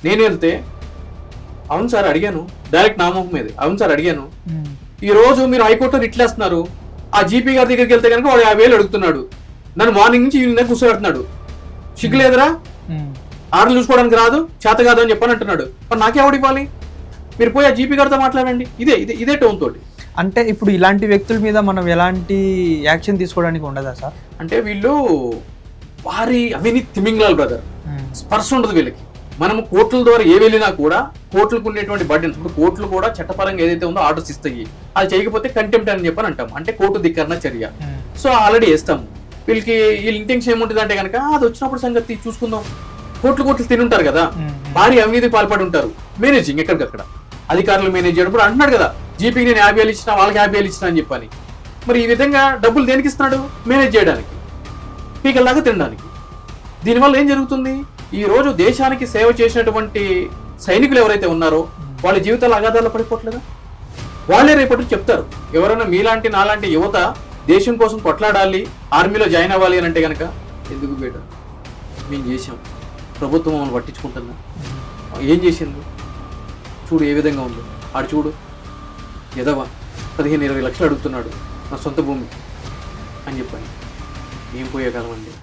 నేను వెళ్తే అవును సార్ అడిగాను, డైరెక్ట్ నామోహం మీద అవును సార్ అడిగాను, ఈ రోజు మీరు హైకోర్టులో రిట్లేస్తున్నారు, ఆ జీపీ గారి దగ్గరికి వెళ్తే కనుక వాడు 50,000 అడుగుతున్నాడు, నన్ను మార్నింగ్ నుంచి ఈవినింగ్ దాకా కూర్చోబెడుతున్నాడు, సిగ్గులేదురా, ఆర్డర్లు చూసుకోవడానికి రాదు, చేత కాదు అని చెప్పని అంటున్నాడు. మరి నాకెవడు ఇవ్వాలి? మీరు పోయి ఆ జీపీ గారితో మాట్లాడండి. ఇదే టోన్ తోటి. అంటే ఇప్పుడు ఇలాంటి వ్యక్తుల మీద మనం ఎలాంటి యాక్షన్ తీసుకోవడానికి ఉండదా సార్? అంటే వీళ్ళు వారి అవినీతి తిమింగలాలు బ్రదర్, స్పర్శ ఉండదు వీళ్ళకి. మనం కోర్టుల ద్వారా ఏ వెళ్ళినా కూడా కోర్టులకు ఉండేటువంటి బర్డెన్స్, ఇప్పుడు కోర్టులు కూడా చట్టపరంగా ఏదైతే ఉందో ఆర్డర్స్ ఇస్తాయి, అది చేయకపోతే కంటెంప్ట్ అని చెప్పని అంటాం, అంటే కోర్టు ధిక్కరణ చర్య. సో ఆల్రెడీ వేస్తాము. వీళ్ళ ఇంటెన్షన్ ఏముంటుంది అంటే కనుక అది వచ్చినప్పుడు సంగతి చూసుకుందాం. కోర్టులు తినుంటారు కదా, భారీ అవినీతికి పాల్పడి ఉంటారు, మేనేజింగ్ ఎక్కడికక్కడ అధికారులు మేనేజ్ చేయడం. ఇప్పుడు అంటున్నాడు కదా జీపీకి నేను 50,000 ఇచ్చిన, వాళ్ళకి 50,000 ఇచ్చిన అని చెప్పని. మరి ఈ విధంగా డబ్బులు దేనికి ఇస్తున్నాడు? మేనేజ్ చేయడానికి, పీకల్లాగా తినడానికి. దీనివల్ల ఏం జరుగుతుంది? ఈ రోజు దేశానికి సేవ చేసినటువంటి సైనికులు ఎవరైతే ఉన్నారో వాళ్ళ జీవితాలు అగాధాల్లో పడిపోవట్లేదా? వాళ్ళే రేపటి చెప్తారు, ఎవరైనా మీలాంటి నాలాంటి యువత దేశం కోసం కొట్లాడాలి, ఆర్మీలో జాయిన్ అవ్వాలి అని అంటే కనుక, ఎందుకు బేట మేము చేసాం, ప్రభుత్వం మమ్మల్ని పట్టించుకుంటుందా? ఏం చేసింది చూడు, ఏ విధంగా ఉందో ఆడు చూడు, ఎదవా 15-20 లక్షలు అడుగుతున్నాడు నా సొంత భూమి అని చెప్పని. ఏం పోయే కాలం అండి.